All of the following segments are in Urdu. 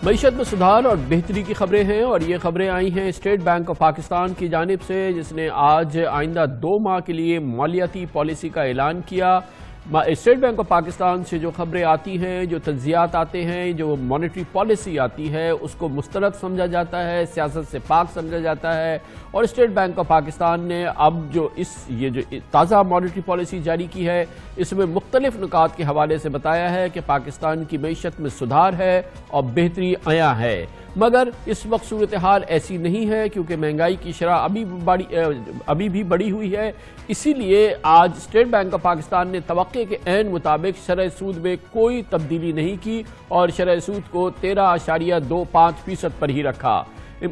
معیشت میں سدھار اور بہتری کی خبریں ہیں اور یہ خبریں آئی ہیں اسٹیٹ بینک آف پاکستان کی جانب سے، جس نے آج آئندہ 2 ماہ کے لیے مالیاتی پالیسی کا اعلان کیا۔ اسٹیٹ بینک آف پاکستان سے جو خبریں آتی ہیں، جو تجزیات آتے ہیں، جو مانیٹری پالیسی آتی ہے، اس کو مسترد سمجھا جاتا ہے، سیاست سے پاک سمجھا جاتا ہے، اور اسٹیٹ بینک آف پاکستان نے اب جو یہ تازہ مانیٹری پالیسی جاری کی ہے، اس میں مختلف نکات کے حوالے سے بتایا ہے کہ پاکستان کی معیشت میں سدھار ہے اور بہتری عیاں ہے، مگر اس وقت صورتحال ایسی نہیں ہے کیونکہ مہنگائی کی شرح ابھی بھی بڑھی ہوئی ہے۔ اسی لیے آج اسٹیٹ بینک آف پاکستان نے توقع کے عین مطابق شرح سود میں کوئی تبدیلی نہیں کی اور شرح سود کو 13.25% پر ہی رکھا،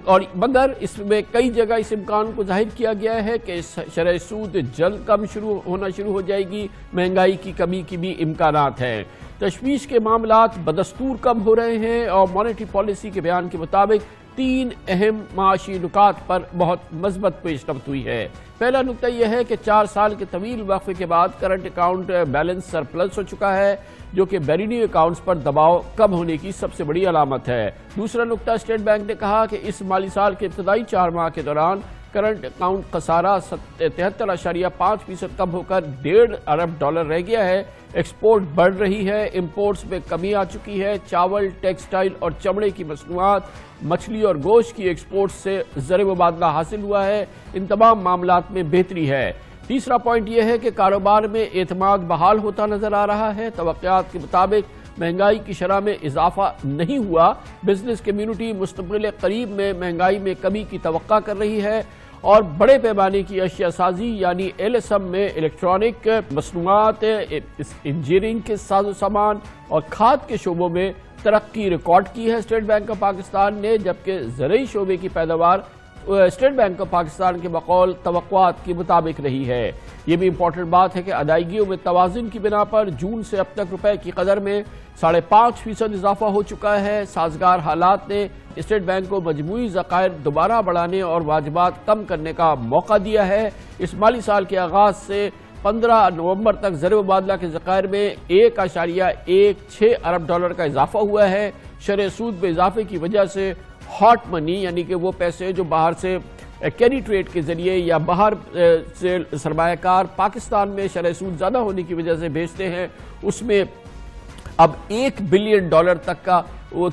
اور مگر اس میں کئی جگہ اس امکان کو ظاہر کیا گیا ہے کہ شرح سود جلد ہونا شروع ہو جائے گی، مہنگائی کی کمی کی بھی امکانات ہیں۔ تشویش کے معاملات بدستور کم ہو رہے ہیں اور مانیٹری پالیسی کے بیان کے مطابق 3 اہم معاشی نکات پر بہت مثبت پیش رفت ہوئی ہے۔ پہلا نکتہ یہ ہے کہ 4 سال کے طویل وقفے کے بعد کرنٹ اکاؤنٹ بیلنس سرپلس ہو چکا ہے، جو کہ بیرونی اکاؤنٹس پر دباؤ کم ہونے کی سب سے بڑی علامت ہے۔ دوسرا نکتہ، اسٹیٹ بینک نے کہا کہ اس مالی سال کے ابتدائی 4 ماہ کے دوران کرنٹ اکاؤنٹ خسارہ 73.5% کم ہو کر $1.5 ارب رہ گیا ہے۔ ایکسپورٹ بڑھ رہی ہے، امپورٹس میں کمی آ چکی ہے، چاول، ٹیکسٹائل اور چمڑے کی مصنوعات، مچھلی اور گوشت کی ایکسپورٹ سے زر مبادلہ حاصل ہوا ہے۔ ان تمام معاملات میں بہتری ہے۔ تیسرا پوائنٹ یہ ہے کہ کاروبار میں اعتماد بحال ہوتا نظر آ رہا ہے۔ توقعات کے مطابق مہنگائی کی شرح میں اضافہ نہیں ہوا۔ بزنس کمیونٹی مستقبل قریب میں مہنگائی میں کمی کی توقع کر رہی ہے اور بڑے پیمانے کی اشیاء سازی یعنی LSM میں الیکٹرانک مصنوعات، انجینئرنگ کے ساز و سامان اور کھاد کے شعبوں میں ترقی ریکارڈ کی ہے اسٹیٹ بینک آف پاکستان نے، جبکہ زرعی شعبے کی پیداوار اسٹیٹ بینک آف پاکستان کے بقول توقعات کے مطابق رہی ہے۔ یہ بھی امپورٹنٹ بات ہے کہ ادائیگیوں میں توازن کی بنا پر جون سے اب تک روپے کی قدر میں 5.5% اضافہ ہو چکا ہے۔ سازگار حالات نے اسٹیٹ بینک کو مجموعی ذخائر دوبارہ بڑھانے اور واجبات کم کرنے کا موقع دیا ہے۔ اس مالی سال کے آغاز سے 15 نومبر تک زر مبادلہ کے ذخائر میں $1.16 ارب کا اضافہ ہوا ہے۔ شرح سود میں اضافے کی وجہ سے ہاٹ منی یعنی کہ وہ پیسے جو باہر سے کیری ٹریڈ کے ذریعے یا باہر سے سرمایہ کار پاکستان میں شرح سود زیادہ ہونے کی وجہ سے بھیجتے ہیں، اس میں اب $1 بلین تک کا وہ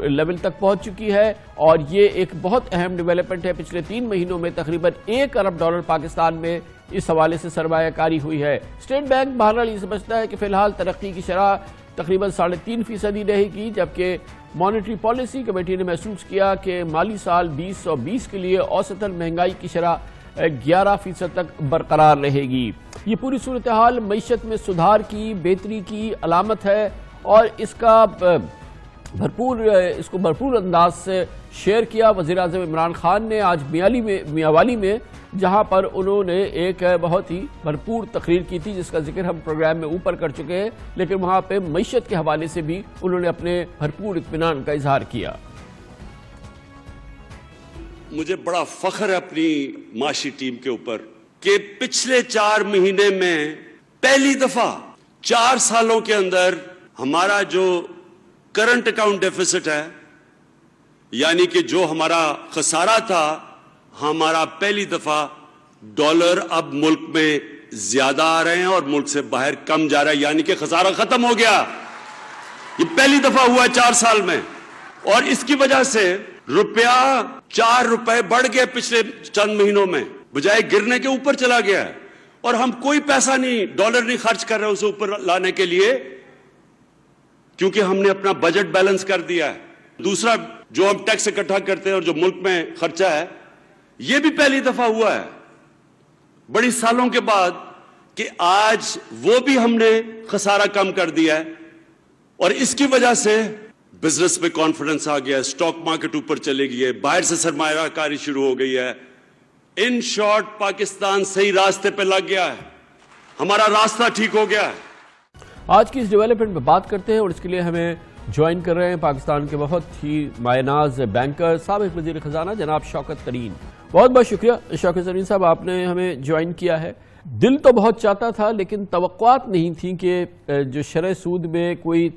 لیول تک پہنچ چکی ہے، اور یہ ایک بہت اہم ڈیولپمنٹ ہے۔ پچھلے 3 مہینوں میں تقریباً $1 ارب پاکستان میں اس حوالے سے سرمایہ کاری ہوئی ہے۔ اسٹیٹ بینک بہرحال یہ سمجھتا ہے کہ فی الحال ترقی کی شرح تقریباً 3.5% رہے گی، جبکہ مانیٹری پالیسی کمیٹی نے محسوس کیا کہ مالی سال 2020 کے لیے اوسطاً مہنگائی کی شرح 11% تک برقرار رہے گی۔ یہ پوری صورتحال معیشت میں سدھار کی، بہتری کی علامت ہے اور اس کو بھرپور انداز سے شیئر کیا وزیر اعظم عمران خان نے آج میاوالی میں، جہاں پر انہوں نے ایک بہت ہی بھرپور تقریر کی تھی جس کا ذکر ہم پروگرام میں اوپر کر چکے ہیں، لیکن وہاں پہ معیشت کے حوالے سے بھی انہوں نے اپنے بھرپور اطمینان کا اظہار کیا۔ مجھے بڑا فخر ہے اپنی معاشی ٹیم کے اوپر کہ پچھلے 4 مہینے میں پہلی دفعہ 4 سالوں کے اندر ہمارا جو کرنٹ اکاؤنٹ ڈیفیسٹ ہے، یعنی کہ جو ہمارا خسارہ تھا، ہمارا پہلی دفعہ ڈالر اب ملک میں زیادہ آ رہے ہیں اور ملک سے باہر کم جا رہا ہے، یعنی کہ خسارہ ختم ہو گیا۔ یہ پہلی دفعہ ہوا ہے 4 سال میں، اور اس کی وجہ سے روپیہ $4 بڑھ گئے پچھلے چند مہینوں میں، بجائے گرنے کے اوپر چلا گیا ہے، اور ہم کوئی پیسہ نہیں، ڈالر نہیں خرچ کر رہے اسے اوپر لانے کے لیے، کیونکہ ہم نے اپنا بجٹ بیلنس کر دیا ہے۔ دوسرا جو ہم ٹیکس اکٹھا کرتے ہیں اور جو ملک میں خرچہ ہے، یہ بھی پہلی دفعہ ہوا ہے بڑی سالوں کے بعد کہ آج وہ بھی ہم نے خسارہ کم کر دیا ہے، اور اس کی وجہ سے بزنس میں کانفیڈنس آ گیا ہے، سٹاک مارکیٹ اوپر چلے گئی ہے، باہر سے سرمایہ کاری شروع ہو گئی ہے۔ ان شارٹ پاکستان صحیح راستے پہ لگ گیا ہے، ہمارا راستہ ٹھیک ہو گیا ہے۔ آج کی اس ڈیولپمنٹ پہ بات کرتے ہیں اور اس کے لیے ہمیں جوائن کر رہے ہیں پاکستان کے بہت ہی مایہ ناز بینکر، سابق وزیر خزانہ جناب شوکت ترین۔ بہت بہت شکریہ شوکت ترین صاحب، آپ نے ہمیں جوائن کیا ہے۔ دل تو بہت چاہتا تھا لیکن توقعات نہیں تھیں کہ جو شرح سود میں کوئی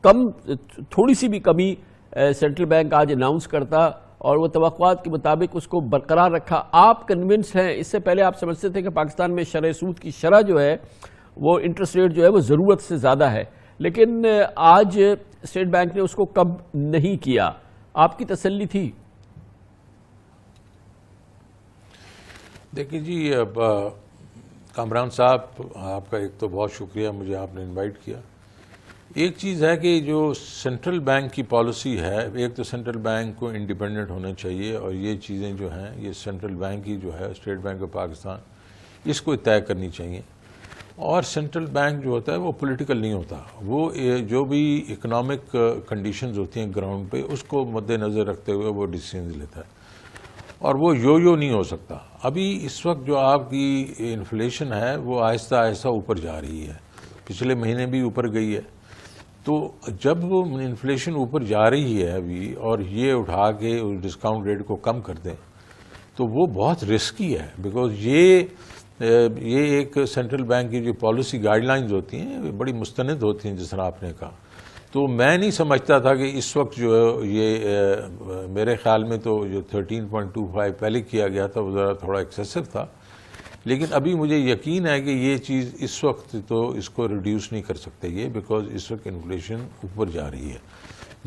تھوڑی سی بھی کمی سینٹرل بینک آج اناؤنس کرتا اور وہ توقعات کے مطابق اس کو برقرار رکھا. آپ کنونس ہیں؟ اس سے پہلے آپ سمجھتے تھے کہ پاکستان میں شرح سود کی شرح جو ہے وہ انٹرسٹ ریٹ جو ہے وہ ضرورت سے زیادہ ہے, لیکن آج اسٹیٹ بینک نے اس کو کم نہیں کیا. آپ کی تسلی تھی؟ دیکھیے جی, اب کامران صاحب آپ کا ایک تو بہت شکریہ, مجھے آپ نے انوائٹ کیا. ایک چیز ہے کہ جو سینٹرل بینک کی پالیسی ہے, ایک تو سینٹرل بینک کو انڈیپینڈنٹ ہونا چاہیے, اور یہ چیزیں جو ہیں یہ سینٹرل بینک کی جو ہے اسٹیٹ بینک آف پاکستان اس کو طے کرنی چاہیے. اور سینٹرل بینک جو ہوتا ہے وہ پولیٹیکل نہیں ہوتا, وہ جو بھی اکنامک کنڈیشنز ہوتی ہیں گراؤنڈ پہ اس کو مد نظر رکھتے ہوئے وہ ڈیسیژنز لیتا ہے, اور وہ یو نہیں ہو سکتا. ابھی اس وقت جو آپ کی انفلیشن ہے وہ آہستہ آہستہ اوپر جا رہی ہے, پچھلے مہینے بھی اوپر گئی ہے. تو جب وہ انفلیشن اوپر جا رہی ہے ابھی, اور یہ اٹھا کے اس ڈسکاؤنٹ ریٹ کو کم کر دیں, تو وہ بہت رسکی ہے. بیکاز یہ ایک سینٹرل بینک کی جو پالیسی گائیڈ لائنز ہوتی ہیں بڑی مستند ہوتی ہیں, جس طرح آپ نے کہا. تو میں نہیں سمجھتا تھا کہ اس وقت جو ہے یہ میرے خیال میں تو جو 13.25 پہلے کیا گیا تھا وہ ذرا تھوڑا ایکسیسو تھا, لیکن ابھی مجھے یقین ہے کہ یہ چیز اس وقت تو اس کو ریڈیوس نہیں کر سکتے یہ, بیکاز اس وقت انفلیشن اوپر جا رہی ہے.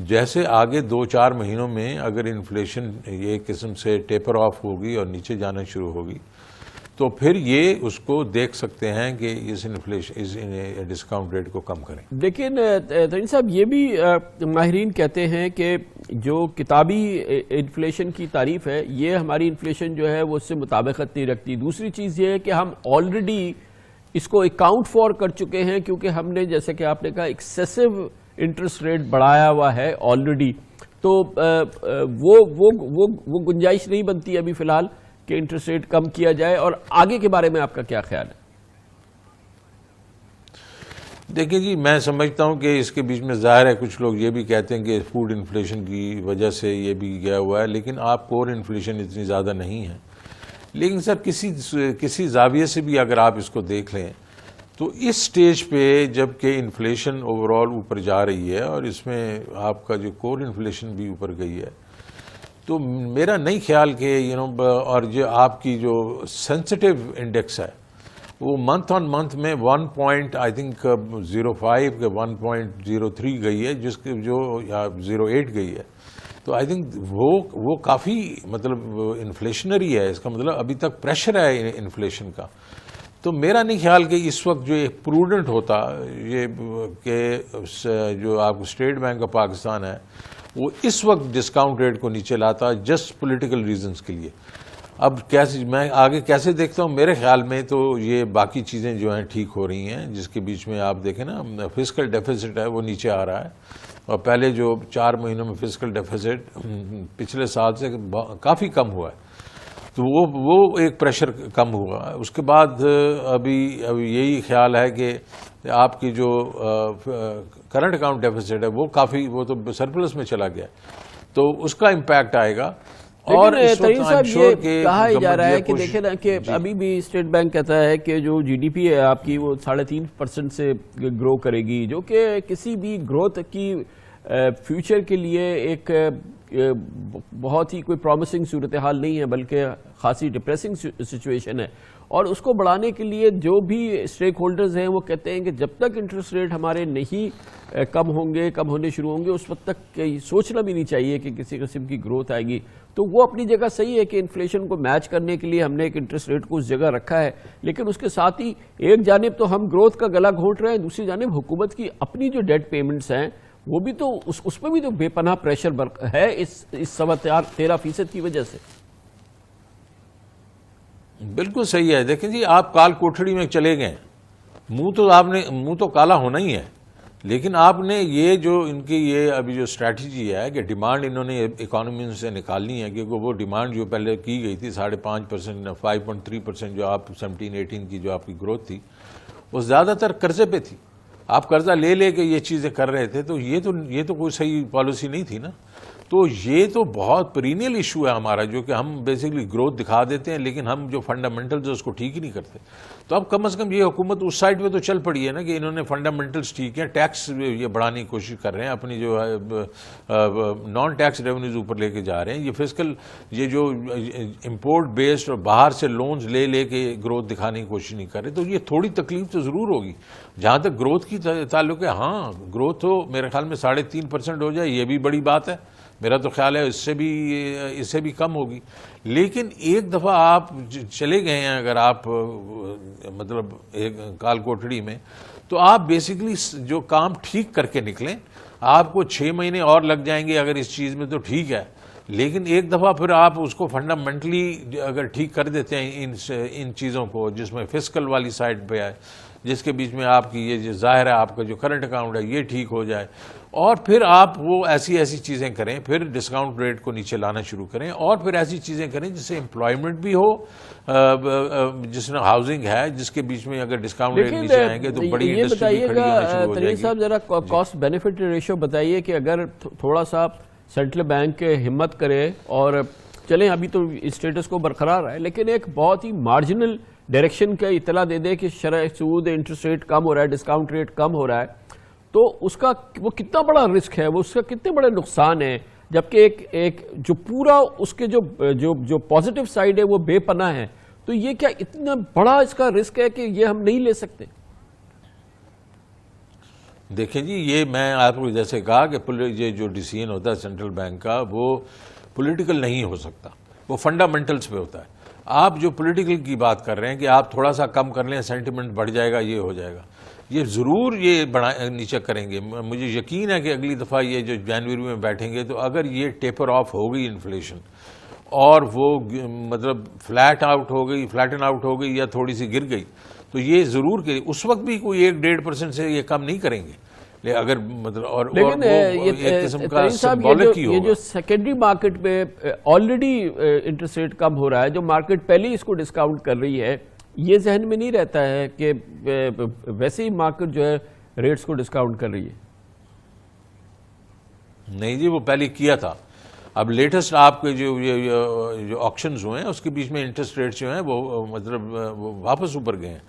جیسے آگے 2-4 مہینوں میں اگر انفلیشن یہ قسم سے ٹیپر آف ہوگی اور نیچے جانا شروع ہوگی تو پھر یہ اس کو دیکھ سکتے ہیں کہ اس ڈسکاؤنٹ ریٹ کو کم کریں. لیکن ترین صاحب یہ بھی ماہرین کہتے ہیں کہ جو کتابی انفلیشن کی تعریف ہے یہ ہماری انفلیشن جو ہے وہ اس سے مطابقت نہیں رکھتی. دوسری چیز یہ ہے کہ ہم آلریڈی اس کو اکاؤنٹ فار کر چکے ہیں, کیونکہ ہم نے جیسے کہ آپ نے کہا ایکسیسو انٹرسٹ ریٹ بڑھایا ہوا ہے آلریڈی, تو وہ گنجائش نہیں بنتی ابھی فی الحال کہ انٹرسٹ ریٹ کم کیا جائے. اور آگے کے بارے میں آپ کا کیا خیال ہے؟ دیکھیں جی, میں سمجھتا ہوں کہ اس کے بیچ میں ظاہر ہے کچھ لوگ یہ بھی کہتے ہیں کہ فوڈ انفلیشن کی وجہ سے یہ بھی گیا ہوا ہے, لیکن آپ کور انفلیشن اتنی زیادہ نہیں ہے. لیکن سر کسی زاویے سے بھی اگر آپ اس کو دیکھ لیں تو اس سٹیج پہ جب کہ انفلیشن اوور آل اوپر جا رہی ہے اور اس میں آپ کا جو کور انفلیشن بھی اوپر گئی ہے, تو میرا نہیں خیال کہ اور جو آپ کی جو سینسٹیو انڈیکس ہے وہ منتھ آن منتھ میں 1.05 کے 1.03 گئی ہے, جس کے جو 0.8 گئی ہے. تو آئی تھنک وہ کافی مطلب انفلیشنری ہے. اس کا مطلب ابھی تک پریشر ہے انفلیشن کا. تو میرا نہیں خیال کہ اس وقت جو ایک پروڈنٹ ہوتا یہ کہ جو آپ اسٹیٹ بینک آف پاکستان ہے وہ اس وقت ڈسکاؤنٹ ریٹ کو نیچے لاتا جسٹ پولیٹیکل ریزنز کے لیے. اب کیسے میں آگے کیسے دیکھتا ہوں, میرے خیال میں تو یہ باقی چیزیں جو ہیں ٹھیک ہو رہی ہیں, جس کے بیچ میں آپ دیکھیں نا فسکل ڈیفیسٹ ہے وہ نیچے آ رہا ہے, اور پہلے جو 4 مہینوں میں فسکل ڈیفیسٹ پچھلے سال سے کافی کم ہوا ہے. تو وہ ایک پریشر کم ہوا. اس کے بعد ابھی یہی خیال ہے کہ آپ کی جو کرنٹ اکاؤنٹ ڈیفیسٹ ہے وہ کافی وہ تو سرپلس میں چلا گیا, تو اس کا امپیکٹ آئے گا. اور ترین صاحب یہ کہا جا رہا ہے کہ دیکھیں نا کہ ابھی بھی اسٹیٹ بینک کہتا ہے کہ جو جی ڈی پی ہے آپ کی وہ 3.5% سے گرو کرے گی, جو کہ کسی بھی گروتھ کی فیوچر کے لیے ایک بہت ہی کوئی پرومسنگ صورتحال نہیں ہے, بلکہ خاصی ڈپریسنگ سچویشن ہے. اور اس کو بڑھانے کے لیے جو بھی اسٹیک ہولڈرز ہیں وہ کہتے ہیں کہ جب تک انٹرسٹ ریٹ ہمارے نہیں کم ہونے شروع ہوں گے اس وقت تک سوچنا بھی نہیں چاہیے کہ کسی قسم کی گروتھ آئے گی. تو وہ اپنی جگہ صحیح ہے کہ انفلیشن کو میچ کرنے کے لیے ہم نے ایک انٹرسٹ ریٹ کو اس جگہ رکھا ہے, لیکن اس کے ساتھ ہی ایک جانب تو ہم گروتھ کا گلا گھونٹ رہے ہیں, دوسری جانب حکومت کی اپنی جو ڈیٹ پیمنٹس ہیں وہ بھی تو اس پہ بھی تو بے پناہ پریشر ہے اس 13% کی وجہ سے. بالکل صحیح ہے. دیکھیں جی, آپ کال کوٹھڑی میں چلے گئے, منہ تو کالا ہونا ہی ہے, لیکن آپ نے یہ جو ان کی یہ ابھی جو اسٹریٹجی ہے کہ ڈیمانڈ انہوں نے اکانومی سے نکالنی ہے, کیونکہ وہ ڈیمانڈ جو پہلے کی گئی تھی 5.5%, 5.3% جو آپ 17-18 کی جو آپ کی گروتھ تھی وہ زیادہ تر قرضے پہ تھی. آپ قرضہ لے کے یہ چیزیں کر رہے تھے, تو یہ تو کوئی صحیح پالیسی نہیں تھی نا. تو یہ تو بہت پرینیل ایشو ہے ہمارا، جو کہ ہم بیسیکلی گروتھ دکھا دیتے ہیں لیکن ہم جو فنڈامنٹلز اس کو ٹھیک ہی نہیں کرتے. تو اب کم از کم یہ حکومت اس سائڈ پہ تو چل پڑی ہے نا کہ انہوں نے فنڈامنٹلز ٹھیک ہیں، ٹیکس یہ بڑھانے کی کوشش کر رہے ہیں، اپنی جو نان ٹیکس ریونیوز اوپر لے کے جا رہے ہیں. یہ فسکل یہ جو امپورٹ بیسڈ اور باہر سے لونز لے کے گروتھ دکھانے کی کوشش نہیں کر رہے. تو یہ تھوڑی تکلیف تو ضرور ہوگی. جہاں تک گروتھ کی تعلق ہے، ہاں گروتھ تو میرے خیال میں 3.5% ہو جائے، یہ بھی بڑی بات ہے. میرا تو خیال ہے اس سے بھی کم ہوگی. لیکن ایک دفعہ آپ چلے گئے ہیں اگر آپ مطلب ایک کال کوٹڑی میں، تو آپ بیسیکلی جو کام ٹھیک کر کے نکلیں. آپ کو 6 مہینے اور لگ جائیں گے اگر اس چیز میں تو ٹھیک ہے، لیکن ایک دفعہ پھر آپ اس کو فنڈامنٹلی اگر ٹھیک کر دیتے ہیں ان چیزوں کو، جس میں فسکل والی سائڈ پہ آئے، جس کے بیچ میں آپ کی یہ جو ظاہر ہے آپ کا جو کرنٹ اکاؤنٹ ہے یہ ٹھیک ہو جائے، اور پھر آپ وہ ایسی چیزیں کریں، پھر ڈسکاؤنٹ ریٹ کو نیچے لانا شروع کریں، اور پھر ایسی چیزیں کریں جس سے امپلائمنٹ بھی ہو، جس میں ہاؤسنگ ہے، جس کے بیچ میں اگر ڈسکاؤنٹ ریٹ نیچے آئیں گے تو بڑی انڈسٹری بھی کھڑی ہونا شروع ہو جائے گی. صاحب ذرا کاسٹ بینیفٹ ریشو بتائیے کہ اگر تھوڑا سا سینٹرل بینک ہمت کرے، اور چلیں ابھی تو اسٹیٹس کو برقرار ہے، لیکن ایک بہت ہی مارجنل ڈائریکشن کا اطلاع دے دے کہ شرح سود انٹرسٹ ریٹ کم ہو رہا ہے، ڈسکاؤنٹ ریٹ کم ہو رہا ہے، تو اس کا وہ کتنا بڑا رسک ہے، وہ اس کا کتنے بڑے نقصان ہے، جبکہ ایک جو پورا اس کے جو پازیٹیو سائڈ ہے وہ بے پناہ ہے. تو یہ کیا اتنا بڑا اس کا رسک ہے کہ یہ ہم نہیں لے سکتے؟ دیکھیں جی، یہ میں آپ کو جیسے کہا کہ یہ جو ڈیسیژن ہوتا ہے سینٹرل بینک کا وہ پولیٹیکل نہیں ہو سکتا، وہ فنڈامنٹلز پہ ہوتا ہے. آپ جو پولیٹیکل کی بات کر رہے ہیں کہ آپ تھوڑا سا کم کر لیں، سینٹیمنٹ بڑھ جائے گا، یہ ہو جائے گا، یہ ضرور یہ نیچے کریں گے. مجھے یقین ہے کہ اگلی دفعہ یہ جو جنوری میں بیٹھیں گے تو اگر یہ ٹیپر آف ہو گئی انفلیشن اور وہ مطلب فلیٹن آؤٹ ہو گئی یا تھوڑی سی گر گئی، تو یہ ضرور کہ اس وقت بھی کوئی 1-1.5% سے یہ کم نہیں کریں گے. اگر مطلب اور ایک قسم کا سمبولک ہی ہوگا. یہ جو سیکنڈری مارکیٹ پہ آلریڈی انٹرسٹ ریٹ کم ہو رہا ہے، جو مارکیٹ پہلے ہی اس کو ڈسکاؤنٹ کر رہی ہے، یہ ذہن میں نہیں رہتا ہے کہ ویسے ہی مارکیٹ جو ہے ریٹس کو ڈسکاؤنٹ کر رہی ہے؟ نہیں جی، وہ پہلے کیا تھا. اب لیٹسٹ آپ کے جو آکشنز ہوئے ہیں اس کے بیچ میں انٹرسٹ ریٹس جو ہیں وہ مطلب واپس اوپر گئے ہیں،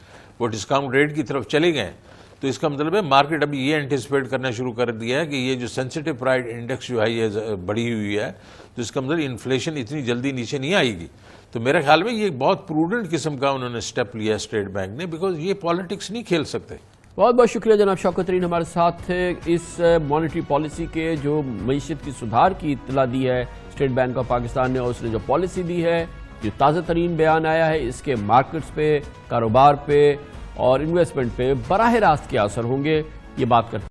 وہ ڈسکاؤنٹ ریٹ کی طرف چلے گئے ہیں. تو اس کا مطلب ہے مارکیٹ ابھی یہ انٹیسپیٹ کرنا شروع کر دیا ہے کہ یہ جو سینسٹیو پرائز انڈیکس جو ہے یہ بڑھی ہوئی ہے، تو اس کا مطلب انفلیشن اتنی جلدی نیچے نہیں آئے گی. تو میرے خیال میں یہ بہت پروڈنٹ قسم کا انہوں نے سٹیپ لیا اسٹیٹ بینک نے، بیکاز یہ پالیٹکس نہیں کھیل سکتے. بہت بہت شکریہ جناب شوکت ترین ہمارے ساتھ تھے. اس مانیٹری پالیسی کے جو معیشت کی سدھار کی اطلاع دی ہے اسٹیٹ بینک آف پاکستان نے، اور اس نے جو پالیسی دی ہے، جو تازہ ترین بیان آیا ہے، اس کے مارکیٹس پہ، کاروبار پہ اور انویسٹمنٹ پہ براہ راست کیا اثر ہوں گے، یہ بات کرتے ہیں.